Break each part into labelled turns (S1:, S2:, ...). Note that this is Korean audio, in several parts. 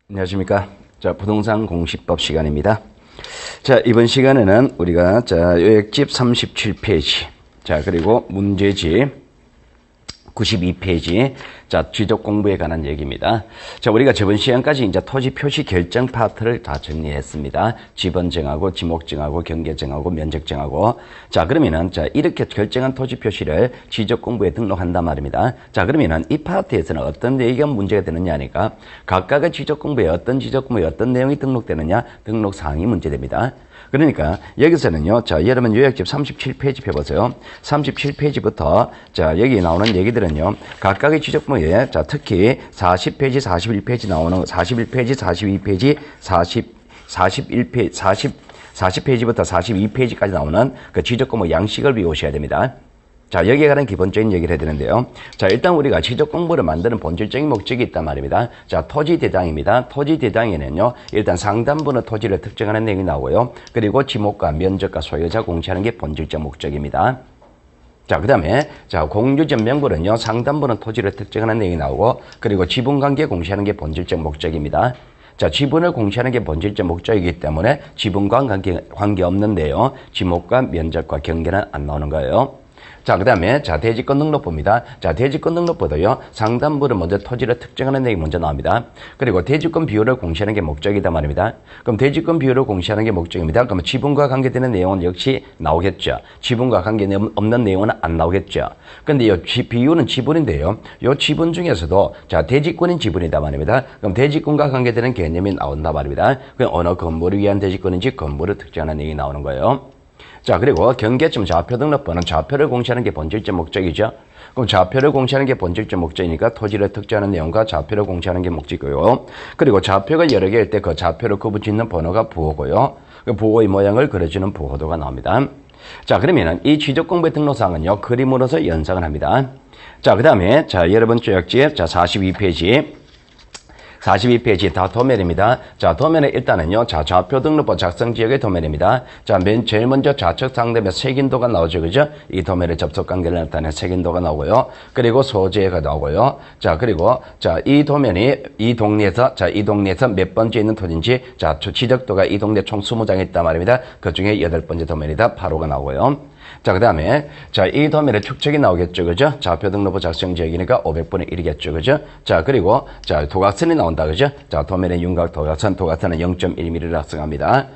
S1: 안녕하십니까. 자, 부동산 공시법 시간입니다. 자, 이번 시간에는 우리가 요약집 37페이지, 그리고 문제집 92페이지, 지적 공부에 관한 얘기입니다. 우리가 저번 시간까지 이제 토지 표시 결정 파트를 다 정리했습니다. 지번 정하고, 지목 정하고, 경계 정하고, 면적 정하고. 그러면은, 이렇게 결정한 토지 표시를 지적 공부에 등록한단 말입니다. 그러면은 이 파트에서는 어떤 얘기가 문제가 되느냐 하니까 각각의 지적 공부에 어떤 지적 공부에 어떤 내용이 등록되느냐, 등록 사항이 문제됩니다. 그러니까 여기서는요, 여러분 요약집 37페이지 펴보세요. 37페이지부터 여기 나오는 얘기들은요, 각각의 지적부에 특히 40페이지, 41페이지 나오는 41페이지, 42페이지, 40페이지부터 42페이지까지 나오는 그 지적공부 양식을 배우셔야 됩니다. 여기에 관한 기본적인 얘기를 해야 되는데요. 일단 우리가 지적 공부를 만드는 본질적인 목적이 있단 말입니다. 토지 대장입니다. 토지 대장에는요, 일단 상단부는 토지를 특정하는 내용이 나오고요. 그리고 지목과 면적과 소유자 공시하는 게 본질적 목적입니다. 그 다음에, 공유전 명부는요, 상단부는 토지를 특정하는 내용이 나오고, 그리고 지분관계 공시하는 게 본질적 목적입니다. 지분을 공시하는 게 본질적 목적이기 때문에 지분과 관계없는데요, 지목과 면적과 경계는 안 나오는 거예요. 그 다음에, 대지권 등록부입니다. 대지권 등록부도요, 상단부를 먼저 토지를 특정하는 내용이 먼저 나옵니다. 그리고 대지권 비율을 공시하는 게 목적이다 말입니다. 그럼 대지권 비율을 공시하는 게 목적입니다. 그럼 지분과 관계되는 내용은 역시 나오겠죠. 지분과 관계없는 내용은 안 나오겠죠. 근데 이 비율은 지분인데요. 이 지분 중에서도, 대지권인 지분이다 말입니다. 그럼 대지권과 관계되는 개념이 나온다 말입니다. 그럼 어느 건물을 위한 대지권인지 건물을 특정하는 내용이 나오는 거예요. 그리고 경계점 좌표 등록부는 좌표를 공시하는 게 본질적 목적이죠. 그럼 좌표를 공시하는 게 본질적 목적이니까 토지를 특정하는 내용과 좌표를 공시하는 게 목적이고요. 그리고 좌표가 여러 개일 때 그 좌표를 구분짓는 번호가 부호고요. 그 부호의 모양을 그려주는 부호도가 나옵니다. 그러면은 이 지적 공부의 등록사항은요, 그림으로서 연상을 합니다. 그 다음에, 여러분 조약집, 42페이지 다 도면입니다. 도면에 일단은요, 좌표 등록부 작성 지역의 도면입니다. 제일 먼저 좌측 상단에 색인도가 나오죠. 그죠? 이 도면의 접속 관계를 나타내는 색인도가 나오고요. 그리고 소재가 나오고요. 그리고, 이 도면이 이 동네에서 몇 번째 있는 토지인지, 지적도가 이 동네 총 20장이 있단 말입니다. 그 중에 8번째 도면이다. 8호가 나오고요. 그 다음에, 이 도면에 축척이 나오겠죠. 그죠? 좌표 등록부 작성 지역이니까 500분의 1이겠죠. 그죠? 그리고, 도각선이 나온다. 그죠? 도면의 윤곽 도각선은 0.1mm를 작성합니다.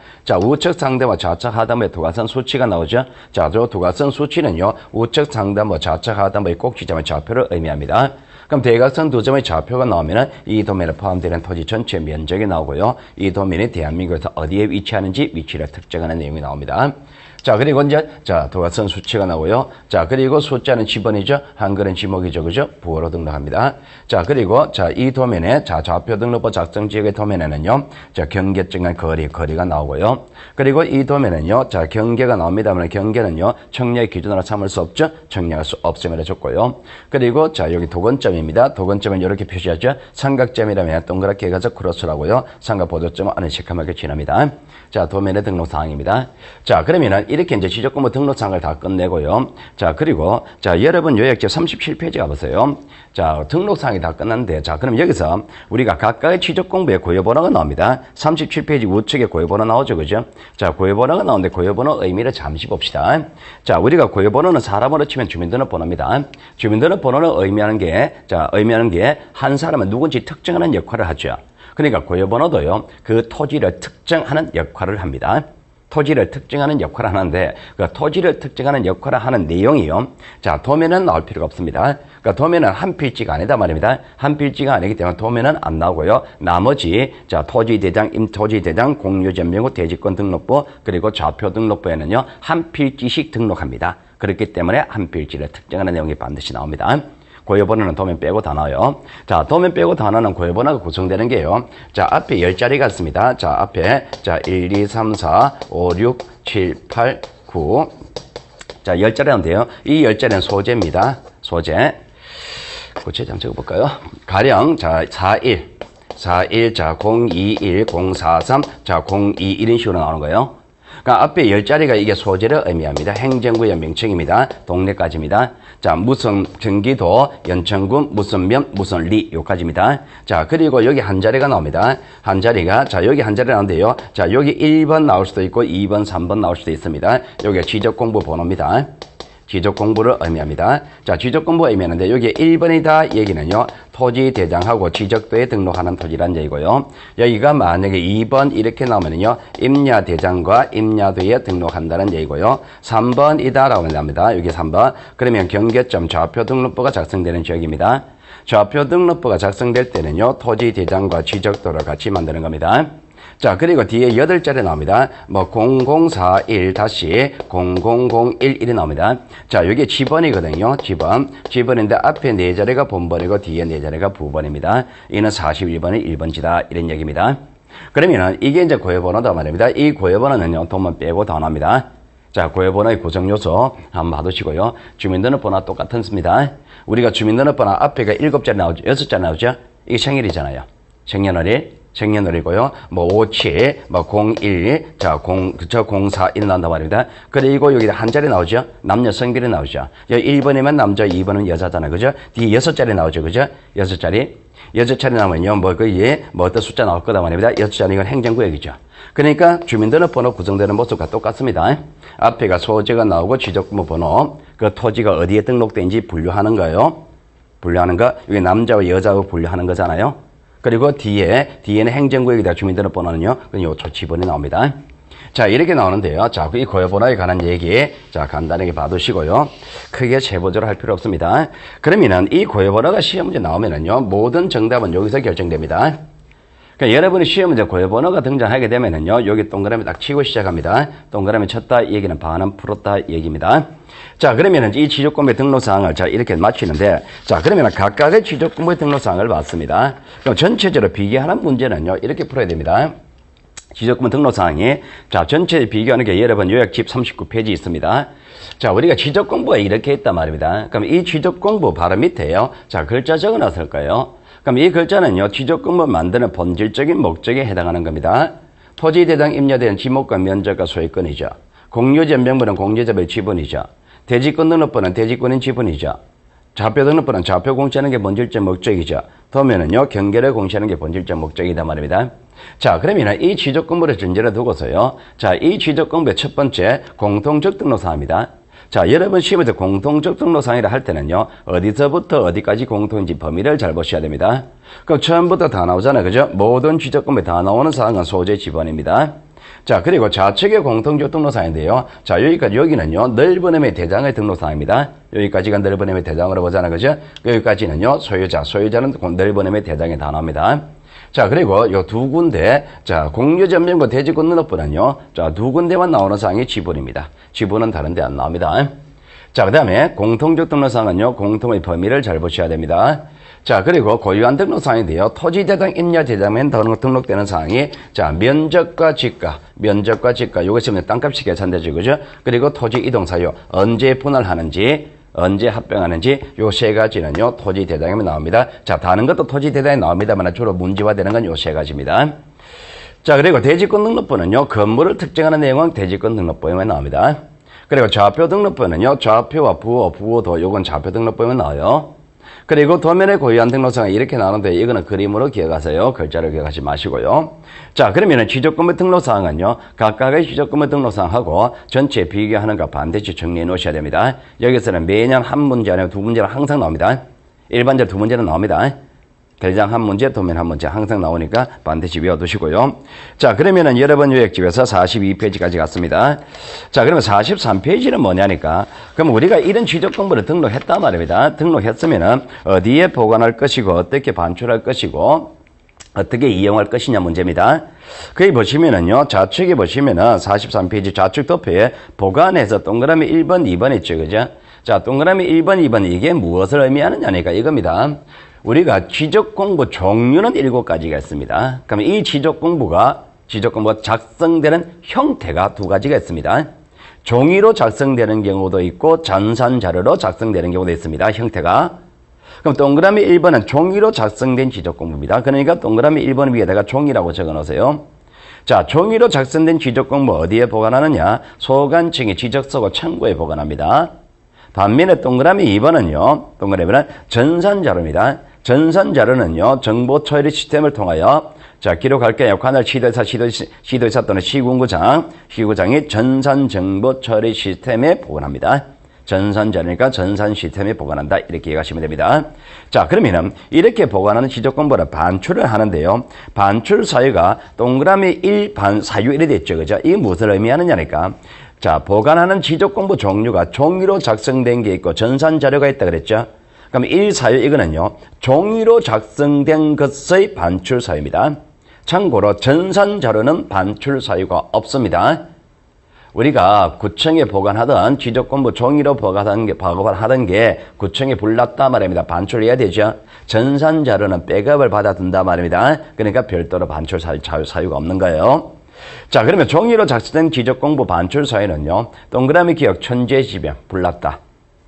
S1: 우측 상단과 좌측 하단부의 도각선 수치가 나오죠. 저 도각선 수치는요, 우측 상단부, 좌측 하단부의 꼭지점의 좌표를 의미합니다. 그럼 대각선 두 점의 좌표가 나오면은 이 도면에 포함되는 토지 전체 면적이 나오고요. 이 도면이 대한민국에서 어디에 위치하는지 위치를 특정하는 내용이 나옵니다. 그리고 이제, 도각선 수치가 나오고요. 그리고 숫자는 지번이죠. 한글은 지목이죠. 그죠? 부호로 등록합니다. 그리고, 이 도면에, 좌표 등록부 작성 지역의 도면에는요, 경계증한 거리가 나오고요. 그리고 이 도면은요, 경계가 나옵니다만 경계는요, 청약의 기준으로 삼을 수 없죠. 청약할 수 없음을 해줬고요. 그리고, 여기 도건점입니다. 도건점은 이렇게 표시하죠. 삼각점이라면 동그랗게 해가지고 크로스라고요. 삼각보조점은 안에 시커멓게 칠합니다. 도면의 등록 사항입니다. 그러면은, 이렇게 이제 지적공부 등록사항을 다 끝내고요. 그리고, 여러분 요약집 37페이지 가보세요. 등록사항이 다 끝났는데, 그럼 여기서 우리가 각각의 지적공부에 고유번호가 나옵니다. 37페이지 우측에 고유번호 나오죠. 그죠? 고유번호가 나오는데 고유번호 의미를 잠시 봅시다. 우리가 고유번호는 사람으로 치면 주민등록번호입니다. 주민등록번호는 의미하는 게 한 사람은 누군지 특정하는 역할을 하죠. 그러니까 고유번호도요, 그 토지를 특정하는 역할을 합니다. 토지를 특정하는 역할을 하는데, 그 토지를 특정하는 역할을 하는 내용이요. 도면은 나올 필요가 없습니다. 그러니까 도면은 한 필지가 아니다 말입니다. 한 필지가 아니기 때문에 도면은 안 나오고요. 나머지, 토지대장, 임토지대장, 공유전명부, 대지권 등록부, 그리고 좌표 등록부에는요, 한 필지씩 등록합니다. 그렇기 때문에 한 필지를 특정하는 내용이 반드시 나옵니다. 고유번호는 도면 빼고 다 나와요. 도면 빼고 다 나오는 고유번호가 구성되는 게요. 앞에 10자리가 있습니다. 앞에, 1, 2, 3, 4, 5, 6, 7, 8, 9. 10자리인데요. 이 10자리는 소재입니다. 소재. 구체 좀 적어볼까요? 가령, 41, 021, 043, 021 이런 식으로 나오는 거예요. 그러니까 앞에 10자리가 이게 소재를 의미합니다. 행정구의 명칭입니다. 동네까지입니다. 자, 무슨 경기도, 연천군, 무슨 면, 무슨 리, 요까지입니다. 자, 그리고 여기 한 자리가 나옵니다. 한 자리가, 자, 여기 한 자리 나오는데요. 자, 여기 1번 나올 수도 있고 2번, 3번 나올 수도 있습니다. 여기가 지적공부 번호입니다. 지적공부를 의미합니다. 자, 지적공부 의미하는데 여기 1번이다 얘기는요. 토지대장하고 지적도에 등록하는 토지란 얘기고요. 여기가 만약에 2번 이렇게 나오면요. 임야대장과 임야도에 등록한다는 얘기고요. 3번이다라고 합니다. 여기 3번. 그러면 경계점 좌표 등록부가 작성되는 지역입니다. 좌표 등록부가 작성될 때는요. 토지대장과 지적도를 같이 만드는 겁니다. 자, 그리고 뒤에 8자리 나옵니다. 뭐, 0041-0001 나옵니다. 자, 여기 지번이거든요. 지번인데 앞에 4자리가 본번이고 뒤에 4자리가 부번입니다. 이는 41번이 1번지다. 이런 얘기입니다. 그러면은 이게 이제 고유번호다 말입니다. 이 고유번호는요, 돈만 빼고 다 나옵니다. 자, 고유번호의 구성요소 한번 봐두시고요. 주민등록번호와 똑같습니다. 우리가 주민등록번호 앞에가 7자리 나오죠. 6자리 나오죠. 이게 생일이잖아요. 생년월일이고요. 뭐 57, 뭐 01, 자 041 나온단 말입니다. 그리고 여기 한 자리 나오죠. 남녀 성별이 나오죠. 여기 1번이면 남자, 2번은 여자잖아요. 그죠? 뒤에 6자리 나오죠. 그죠? 6자리. 6자리 나오면요. 뭐 거기에 뭐 어떤 숫자 나올 거다 말입니다. 6자리 이건 행정구역이죠. 그러니까 주민등록번호 구성되는 모습과 똑같습니다. 앞에가 소재가 나오고 지적번호 번호, 그 토지가 어디에 등록된지 분류하는 거예요. 분류하는 거. 여기 남자와 여자로 분류하는 거잖아요. 그리고 뒤에는 행정구역이다. 주민등록번호는요. 그건 요 지번이 나옵니다. 자, 이렇게 나오는데요. 자, 이 고유번호에 관한 얘기, 자, 간단하게 봐두시고요. 크게 세부적으로 할 필요 없습니다. 그러면은 이 고유번호가 시험 문제 나오면은요. 모든 정답은 여기서 결정됩니다. 그러니까 여러분이 시험 문제 고유번호가 등장하게 되면은요. 여기 동그라미 딱 치고 시작합니다. 동그라미 쳤다 얘기는 반은 풀었다 얘기입니다. 자, 그러면은 이 지적공부의 등록사항을 자, 이렇게 맞추는데, 자, 그러면은 각각의 지적공부의 등록사항을 봤습니다. 그럼 전체적으로 비교하는 문제는요, 이렇게 풀어야 됩니다. 지적공부 등록사항이, 자, 전체 비교하는 게 여러분 요약집 39페이지 있습니다. 자, 우리가 지적공부가 이렇게 있단 말입니다. 그럼 이 지적공부 바로 밑에요. 자, 글자 적어 놨을까요? 그럼 이 글자는요, 지적공부 만드는 본질적인 목적에 해당하는 겁니다. 토지대장 임야된 지목과 면적과 소유권이죠. 공유전명부는 공유자별 지분이죠. 대지권 등록부는 대지권인 지분이죠. 좌표 등록부는 좌표 공시하는 게 본질적 목적이죠. 도면은요, 경계를 공시하는 게 본질적 목적이다 말입니다. 자, 그러면 이 지적공부를 전제로 두고서요. 자, 이 지적공부의 첫 번째 공통적 등록사항입니다. 자, 여러분 시험에서 공통적 등록사항이라 할 때는요. 어디서부터 어디까지 공통인지 범위를 잘 보셔야 됩니다. 그럼 처음부터 다 나오잖아요. 그죠? 모든 지적공부에 다 나오는 사항은 소재 지번입니다. 자, 그리고 좌측의 공통적 등록사항인데요. 자, 여기는요, 넓은 의미의 대장의 등록사항입니다. 여기까지가 넓은 의미의 대장으로 보잖아요. 그죠? 여기까지는요, 소유자는 넓은 의미의 대장에 다 나옵니다. 자, 그리고 요 두 군데, 자, 공유전명부 대지권 등록부는요, 자, 두 군데만 나오는 사항이 지분입니다. 지분은 다른 데 안 나옵니다. 자, 그 다음에 공통적 등록사항은요, 공통의 범위를 잘 보셔야 됩니다. 자, 그리고 고유한 등록사항인데요. 토지대장, 임야대장면 등록되는 사항이, 자, 면적과 지가, 요거 있으면 땅값이 계산되죠. 그죠? 그리고 토지 이동사유, 언제 분할하는지, 언제 합병하는지, 요 세 가지는요, 토지대장에만 나옵니다. 자, 다른 것도 토지대장에 나옵니다만 주로 문제화되는 건 요 세 가지입니다. 자, 그리고 대지권 등록부는요, 건물을 특정하는 내용은 대지권 등록부에만 나옵니다. 그리고 좌표 등록부는요, 좌표와 부호도 요건 좌표 등록부에만 나와요. 그리고 도면에 고유한 등록사항이 이렇게 나오는데 이거는 그림으로 기억하세요. 글자를 기억하지 마시고요. 자, 그러면은 지적건물 등록사항은요. 각각의 지적건물 등록사항하고 전체 비교하는 거 반드시 정리해 놓으셔야 됩니다. 여기서는 매년 한 문제 아니면 두 문제는 항상 나옵니다. 일반적으로 두 문제는 나옵니다. 대장 한 문제, 도면 한 문제 항상 나오니까 반드시 외워두시고요. 자, 그러면은 여러분 요약집에서 42페이지까지 갔습니다. 자, 그러면 43페이지는 뭐냐니까. 그럼 우리가 이런 지적 공부를 등록했단 말입니다. 등록했으면은 어디에 보관할 것이고 어떻게 반출할 것이고 어떻게 이용할 것이냐 문제입니다. 거기 보시면은요, 좌측에 보시면은 43페이지 좌측 도표에 보관해서 동그라미 1번, 2번 있죠. 그죠? 자, 동그라미 1번, 2번 이게 무엇을 의미하느냐니까 이겁니다. 우리가 지적공부 종류는 7가지가 있습니다. 그럼 이 지적공부가 작성되는 형태가 2가지가 있습니다. 종이로 작성되는 경우도 있고 전산자료로 작성되는 경우도 있습니다. 형태가. 그럼 동그라미 1번은 종이로 작성된 지적공부입니다. 그러니까 동그라미 1번 위에다가 종이라고 적어 놓으세요. 자, 종이로 작성된 지적공부 어디에 보관하느냐? 소관청의 지적서고 창고에 보관합니다. 반면에 동그라미 2번은요. 동그라미는 전산자료입니다. 전산자료는요. 정보 처리 시스템을 통하여 자, 기록할게요. 관할 시도의사 또는 시군구장이 전산 정보 처리 시스템에 보관합니다. 전산자료니까 전산 시스템에 보관한다. 이렇게 이해하시면 됩니다. 자, 그러면은 이렇게 보관하는 지적공부를 반출을 하는데요. 반출 사유가 동그라미 1, 사유 1이 됐죠. 그죠? 이게 무엇을 의미하느냐니까. 자, 보관하는 지적공부 종류가 종이로 작성된 게 있고 전산자료가 있다 그랬죠. 그럼 1, 사유 이거는요. 종이로 작성된 것의 반출 사유입니다. 참고로 전산자료는 반출 사유가 없습니다. 우리가 구청에 보관하던 지적공부 종이로 보관하던 게 구청에 불났다 말입니다. 반출해야 되죠. 전산자료는 백업을 받아둔다 말입니다. 그러니까 별도로 반출 사유가 없는 거예요. 자, 그러면 종이로 작성된 지적공부 반출 사유는요. 동그라미 기억 천재지변 불났다.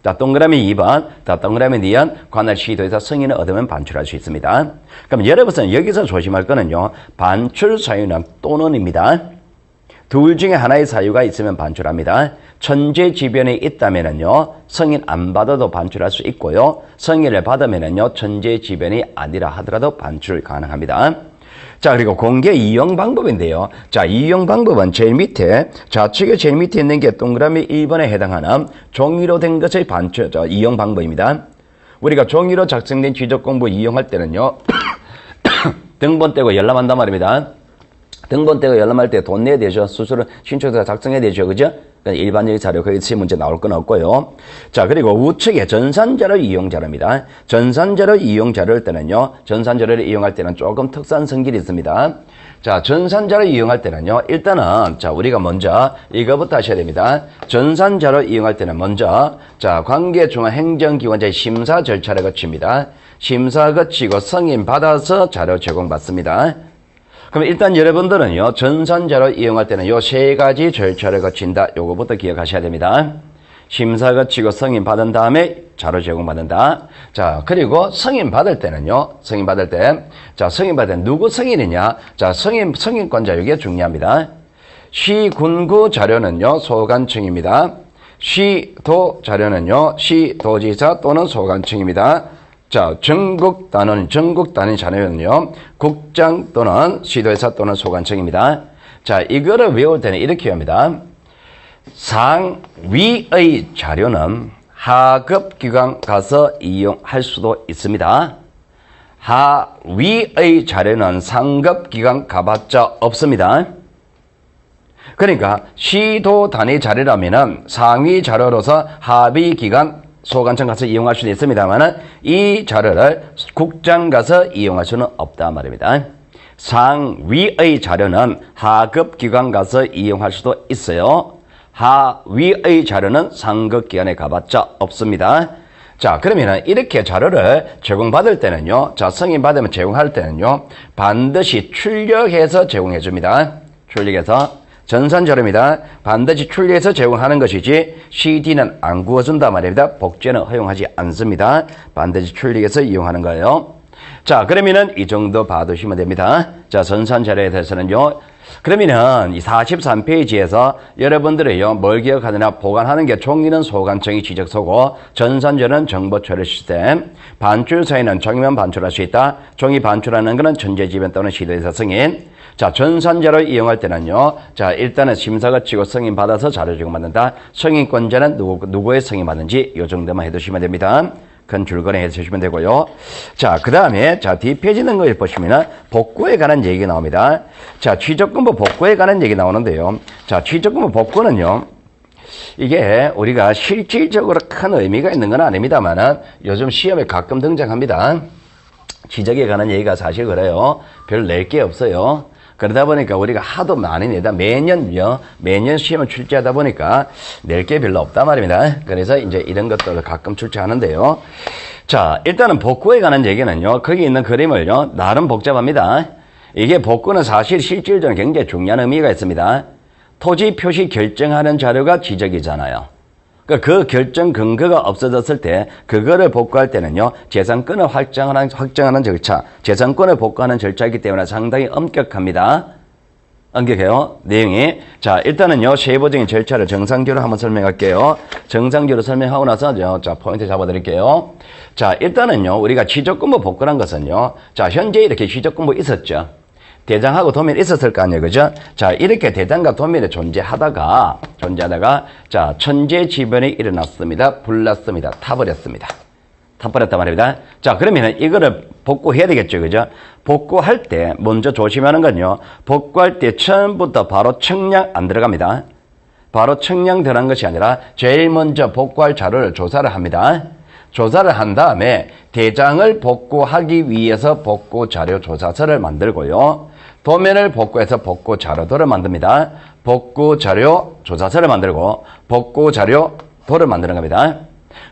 S1: 자, 동그라미 2번, 자, 동그라미 니은 관할 시도에서 승인을 얻으면 반출할 수 있습니다. 그럼 여러분은 여기서 조심할 거는요. 반출 사유는 또는입니다. 둘 중에 하나의 사유가 있으면 반출합니다. 천재지변이 있다면은요, 승인 안 받아도 반출할 수 있고요, 승인을 받으면은요, 천재지변이 아니라 하더라도 반출 가능합니다. 자, 그리고 공개 이용 방법인데요. 자, 이용 방법은 제일 밑에, 좌측에 제일 밑에 있는 게 동그라미 1번에 해당하는 종이로 된 것의 반출, 이용 방법입니다. 우리가 종이로 작성된 지적공부 이용할 때는요, 등본 떼고 열람한단 말입니다. 등본 떼고 열람할 때 돈 내야 되죠. 수수료 신청서 작성해야 되죠. 그죠? 일반적인 자료, 거기서 문제 나올 건 없고요. 자, 그리고 우측에 전산자료 이용자료입니다. 전산자료 이용자료일 때는요, 전산자료를 이용할 때는 조금 특수한 성질이 있습니다. 자, 전산자료 이용할 때는요, 일단은, 자, 우리가 먼저 이거부터 하셔야 됩니다. 전산자료 이용할 때는 먼저, 자, 관계중앙행정기관자의 심사 절차를 거칩니다. 심사 거치고 승인 받아서 자료 제공받습니다. 그럼 일단 여러분들은요, 전산자료 이용할 때는 요 세 가지 절차를 거친다. 요거부터 기억하셔야 됩니다. 심사 거치고 승인 받은 다음에 자료 제공받는다. 자, 그리고 승인 받을 때는요, 승인 받을 때, 자, 승인 받을 때 누구 승인이냐? 자, 승인권자 이게 중요합니다. 시군구 자료는요, 소관청입니다. 시도 자료는요, 시도지사 또는 소관청입니다. 자, 전국 단위 자료는요, 국장 또는 시도의사 또는 소관청입니다. 자, 이거를 외울 때는 이렇게 합니다. 상위의 자료는 하급기관 가서 이용할 수도 있습니다. 하위의 자료는 상급기관 가봤자 없습니다. 그러니까 시도 단위 자료라면은 상위 자료로서 하위기관 소관청 가서 이용할 수는 있습니다만은 이 자료를 국장 가서 이용할 수는 없다 말입니다. 상위의 자료는 하급 기관 가서 이용할 수도 있어요. 하위의 자료는 상급 기관에 가봤자 없습니다. 자, 그러면은 이렇게 자료를 제공받을 때는요, 자, 승인 받으면 제공할 때는요, 반드시 출력해서 제공해 줍니다. 출력해서. 전산자료입니다. 반드시 출력해서 제공하는 것이지 CD는 안 구워준다 말입니다. 복제는 허용하지 않습니다. 반드시 출력해서 이용하는 거예요. 자, 그러면은 이 정도 봐두시면 됩니다. 자, 전산자료에 대해서는요. 그러면은 이 43페이지에서 여러분들이요, 뭘 기억하느냐? 보관하는 게 종이는 소관청이 지적서고, 전산자료는 정보 처리 시스템, 반출 사유는 종이만 반출할 수 있다. 종이 반출하는 것은 천재지변 또는 시도의사 승인. 자, 전산자료 이용할 때는요, 자, 일단은 심사 거치고 승인 받아서 자료 제공받는다. 승인권자는 누구의 승인 받는지 이 정도만 해두시면 됩니다. 큰 줄거리 해주시면 되고요. 자, 그 다음에, 자, 뒷페이지 있는 거 보시면은 복구에 관한 얘기가 나옵니다. 자, 취적근무 복구에 관한 얘기 나오는데요. 자, 취적근무 복구는요, 이게 우리가 실질적으로 큰 의미가 있는 건 아닙니다만은 요즘 시험에 가끔 등장합니다. 취적에 관한 얘기가 사실 그래요. 별 낼 게 없어요. 그러다 보니까 우리가 하도 많이 내다 매년 시험을 출제하다 보니까 낼 게 별로 없단 말입니다. 그래서 이제 이런 것들을 가끔 출제하는데요. 자, 일단은 복구에 관한 얘기는요, 거기 있는 그림을요, 나름 복잡합니다. 이게 복구는 사실 실질적으로 굉장히 중요한 의미가 있습니다. 토지 표시 결정하는 자료가 지적이잖아요. 그 결정 근거가 없어졌을 때 그거를 복구할 때는요, 재산권을 확정하는 절차, 재산권을 복구하는 절차이기 때문에 상당히 엄격합니다. 엄격해요. 내용이. 자, 일단은요, 세부적인 절차를 정상적으로 한번 설명할게요. 정상적으로 설명하고 나서, 자, 포인트 잡아드릴게요. 자, 일단은요, 우리가 지적근무 복구란 것은요, 자, 현재 이렇게 지적근무 있었죠. 대장하고 도면이 있었을 거 아니에요. 그죠? 자, 이렇게 대장과 도면이 존재하다가, 자, 천재지변이 일어났습니다. 불났습니다. 타버렸습니다. 타버렸단 말입니다. 자, 그러면은 이거를 복구해야 되겠죠. 그죠? 복구할 때 먼저 조심하는 건요. 복구할 때 처음부터 바로 청량 안 들어갑니다. 바로 청량 들어간 것이 아니라 제일 먼저 복구할 자료를 조사를 합니다. 조사를 한 다음에 대장을 복구하기 위해서 복구 자료 조사서를 만들고요. 도면을 복구해서 복구 자료도를 만듭니다. 복구 자료 조사서를 만들고 복구 자료 도를 만드는 겁니다.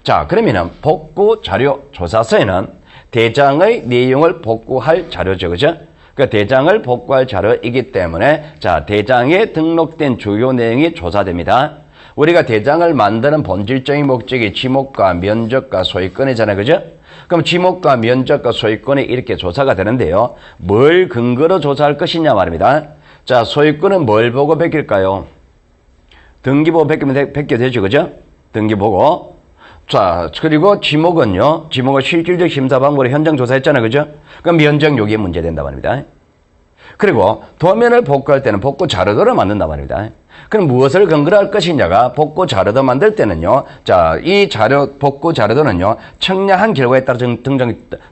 S1: 자, 그러면은 복구 자료 조사서에는 대장의 내용을 복구할 자료죠. 그죠? 그 대장을 복구할 자료이기 때문에 자, 대장에 등록된 주요 내용이 조사됩니다. 우리가 대장을 만드는 본질적인 목적이 지목과 면적과 소유권이잖아요. 그죠? 그럼 지목과 면적과 소유권이 이렇게 조사가 되는데요. 뭘 근거로 조사할 것이냐 말입니다. 자, 소유권은 뭘 보고 베낄까요? 등기 보고 베끼면 되죠. 그죠? 등기 보고. 자, 그리고 지목은요. 지목은 실질적 심사 방법으로 현장 조사했잖아요. 그죠? 그럼 면적 요기에 문제된다 말입니다. 그리고 도면을 복구할 때는 복구 자료도를 만든단 말입니다. 그럼 무엇을 근거로 할 것이냐가 복구 자료도 만들 때는요. 자, 이 자료, 복구 자료도는요. 청량한 결과에 따라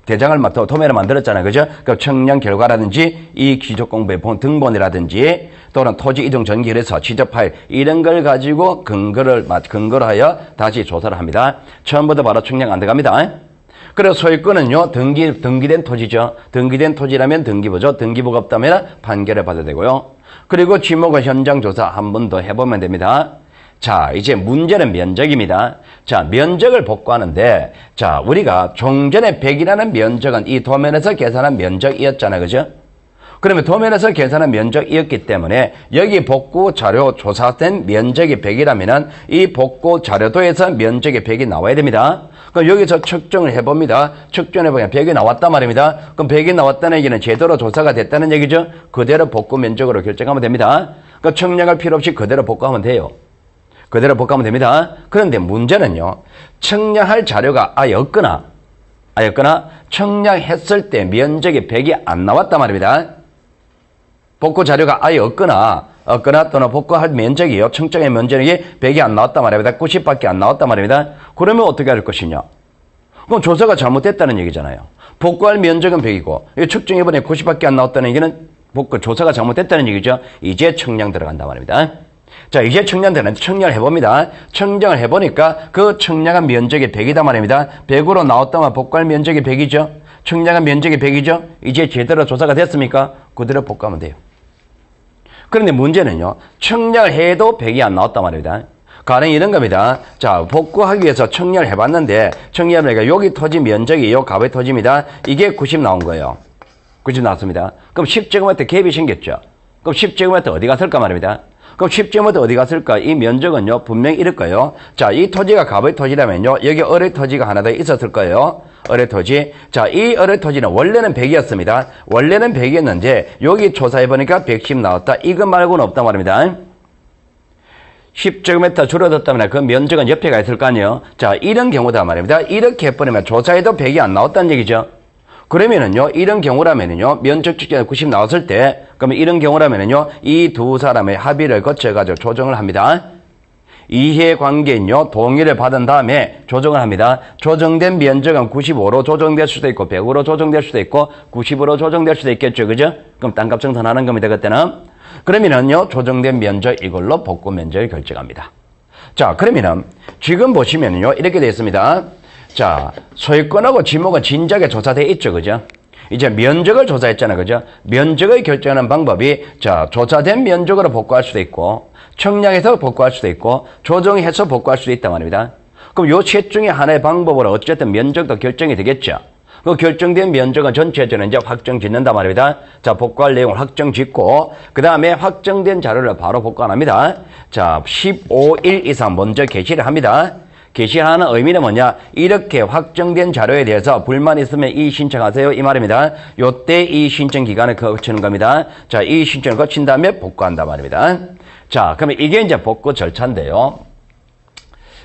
S1: 대장을 맡아 도면을 만들었잖아요. 그죠? 그 청량 결과라든지 이 기록 공부의 등본이라든지 또는 토지 이동 전기에서 지적 파일 이런 걸 가지고 근거로 하여 다시 조사를 합니다. 처음부터 바로 청량 안 들어갑니다. 그래서 소유권은요, 등기된 토지죠. 등기된 토지라면 등기부죠. 등기부가 없다면 판결을 받아야 되고요. 그리고 지목은 현장 조사 한 번 더 해보면 됩니다. 자, 이제 문제는 면적입니다. 자, 면적을 복구하는데, 자, 우리가 종전에 100이라는 면적은 이 도면에서 계산한 면적이었잖아요. 그죠? 그러면 도면에서 계산한 면적이었기 때문에 여기 복구 자료 조사된 면적이 100이라면 이 복구 자료도에서 면적이 100이 나와야 됩니다. 그럼 여기서 측정을 해봅니다. 측정해보면 100이 나왔단 말입니다. 그럼 100이 나왔다는 얘기는 제대로 조사가 됐다는 얘기죠. 그대로 복구 면적으로 결정하면 됩니다. 그러니까 청량할 필요 없이 그대로 복구하면 돼요. 그대로 복구하면 됩니다. 그런데 문제는요. 청량할 자료가 아예 없거나 청량했을 때 면적이 100이 안 나왔단 말입니다. 복구 자료가 아예 없거나 또는 복구할 면적이요. 청정의 면적이 100이 안 나왔단 말입니다. 90밖에 안 나왔단 말입니다. 그러면 어떻게 할 것이냐? 그럼 조사가 잘못됐다는 얘기잖아요. 복구할 면적은 100이고 측정해보니 90밖에 안 나왔다는 얘기는 조사가 잘못됐다는 얘기죠. 이제 청량 들어간단 말입니다. 자, 이제 청량 들어가는데 청량을 해봅니다. 청량을 해보니까 그 청량한 면적이 100이다 말입니다. 100으로 나왔다면 복구할 면적이 100이죠. 청량한 면적이 100이죠. 이제 제대로 조사가 됐습니까? 그대로 복구하면 돼요. 그런데 문제는요. 청량을 해도 100이 안 나왔단 말입니다. 가령 이런 겁니다. 자, 복구하기 위해서 청량을 해봤는데 청량을 해가 여기 토지 면적이 요 값의 토지입니다. 이게 90 나온 거예요. 90 나왔습니다. 그럼 10제곱미터 갭이 생겼죠. 그럼 10제곱미터 어디 갔을까 말입니다. 그럼 10제곱미터 어디 갔을까? 이 면적은요. 분명히 이럴 거예요. 자, 이 토지가 값의 토지라면요. 여기 어뢰 토지가 하나 더 있었을 거예요. 어뢰 토지. 자, 이 어뢰 토지는 원래는 100이었습니다. 원래는 100이었는데 여기 조사해보니까 110 나왔다. 이것 말고는 없단 말입니다. 10제곱미터 줄어들었다면 그 면적은 옆에가 있을 거 아니에요. 자, 이런 경우다 말입니다. 이렇게 해버리면 조사해도 100이 안 나왔다는 얘기죠. 그러면은요, 이런 경우라면은요, 면적 측정에 90 나왔을 때, 그러면 이런 경우라면은요, 이 두 사람의 합의를 거쳐가지고 조정을 합니다. 이해관계는요, 동의를 받은 다음에 조정을 합니다. 조정된 면적은 95로 조정될 수도 있고, 100으로 조정될 수도 있고, 90으로 조정될 수도 있겠죠. 그죠? 그럼 땅값 정산하는 겁니다. 그때는. 그러면은요, 조정된 면적 이걸로 복구 면적을 결정합니다. 자, 그러면은, 지금 보시면은요, 이렇게 되어 있습니다. 자, 소유권하고 지목은 진작에 조사되어 있죠. 그죠? 이제 면적을 조사했잖아요. 그죠? 면적을 결정하는 방법이, 자, 조사된 면적으로 복구할 수도 있고, 청량해서 복구할 수도 있고, 조정해서 복구할 수도 있단 말입니다. 그럼 요 셋 중에 하나의 방법으로 어쨌든 면적도 결정이 되겠죠. 그 결정된 면적은 전체적으로 이제 확정 짓는단 말입니다. 자, 복구할 내용을 확정 짓고, 그 다음에 확정된 자료를 바로 복구 안 합니다. 자, 15일 이상 먼저 게시를 합니다. 게시하는 의미는 뭐냐? 이렇게 확정된 자료에 대해서 불만 있으면 이의 신청하세요. 이 말입니다. 요때 이의 신청 기간을 거치는 겁니다. 자, 이의 신청을 거친 다음에 복구한다 말입니다. 자, 그러면 이게 이제 복구 절차인데요.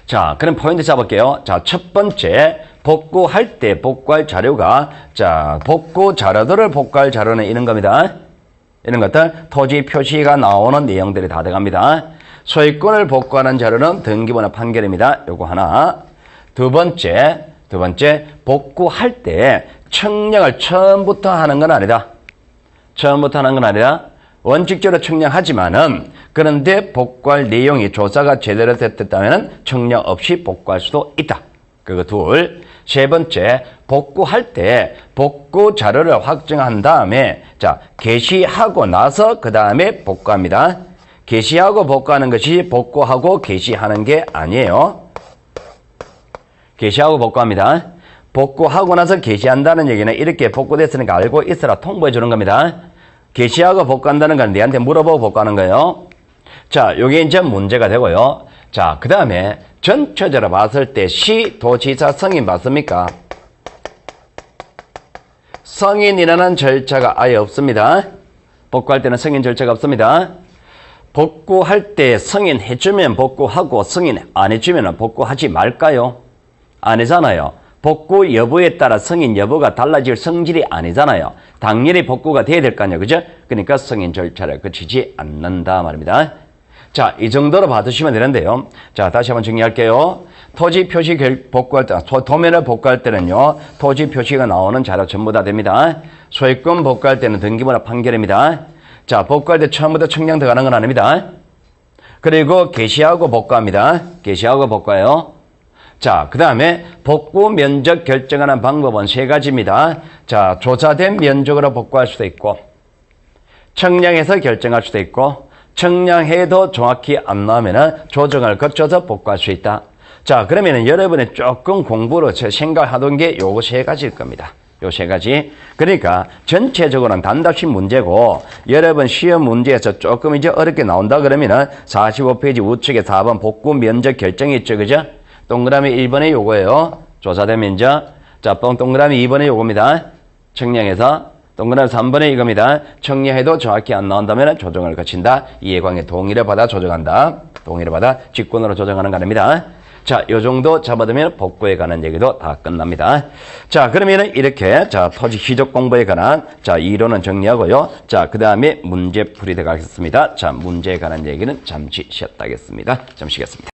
S1: 자, 그럼 포인트 잡을게요. 자, 첫 번째, 복구할 때 복구할 자료가, 자, 복구 자료들을 복구할 자료는 이런 겁니다. 이런 것들, 토지 표시가 나오는 내용들이 다 들어갑니다. 소유권을 복구하는 자료는 등기부나 판결입니다. 요거 하나. 두 번째, 복구할 때 청량을 처음부터 하는 건 아니다. 처음부터 하는 건 아니라 원칙적으로 청량하지만은 그런데 복구할 내용이 조사가 제대로 됐다면 청량 없이 복구할 수도 있다. 그거 둘. 세 번째, 복구할 때 복구 자료를 확정한 다음에 자, 게시하고 나서 그 다음에 복구합니다. 게시하고 복구하는 것이 복구하고 게시하는 게 아니에요. 게시하고 복구합니다. 복구하고 나서 게시한다는 얘기는 이렇게 복구됐으니까 알고 있어라 통보해 주는 겁니다. 게시하고 복구한다는 건 내한테 물어보고 복구하는 거예요. 자, 요게 이제 문제가 되고요. 자, 그 다음에 전체적으로 봤을 때 시, 도지사, 승인 맞습니까? 승인이라는 절차가 아예 없습니다. 복구할 때는 승인 절차가 없습니다. 복구할 때 승인해주면 복구하고 승인 안 해주면 복구하지 말까요? 아니잖아요. 복구 여부에 따라 승인 여부가 달라질 성질이 아니잖아요. 당연히 복구가 돼야 될 거 아니에요. 그죠? 그러니까 승인 절차를 거치지 않는다 말입니다. 자, 이 정도로 받으시면 되는데요. 자, 다시 한번 정리할게요. 토지 표시 복구할 때, 도면을 복구할 때는요, 토지 표시가 나오는 자료 전부 다 됩니다. 소유권 복구할 때는 등기부나 판결입니다. 자, 복구할 때 처음부터 청량 들어가는 건 아닙니다. 그리고 게시하고 복구합니다. 게시하고 복구해요. 자, 그 다음에 복구 면적 결정하는 방법은 세 가지입니다. 자, 조사된 면적으로 복구할 수도 있고, 청량해서 결정할 수도 있고, 청량해도 정확히 안 나오면은 조정을 거쳐서 복구할 수 있다. 자, 그러면은 여러분이 조금 공부로 생각하던 게 요거 세 가지일 겁니다. 요 세 가지. 그러니까 전체적으로는 단답식 문제고 여러분 시험 문제에서 조금 이제 어렵게 나온다 그러면은 45페이지 우측에 4번 복구 면적 결정이 있죠. 그죠? 동그라미 1번에 요거예요. 조사된 면적. 자, 동그라미 2번에 요겁니다. 청량해서. 동그라미 3번에 이겁니다. 청량해도 정확히 안 나온다면 조정을 거친다. 이해관계 동의를 받아 조정한다. 동의를 받아 직권으로 조정하는 거 아닙니다. 자, 요 정도 잡아두면 복구에 관한 얘기도 다 끝납니다. 자, 그러면은 이렇게, 자, 토지 희족 공부에 관한, 자, 이론은 정리하고요. 자, 그 다음에 문제 풀이 들어가겠습니다. 자, 문제에 관한 얘기는 잠시 쉬었다 하겠습니다. 잠시 쉬겠습니다.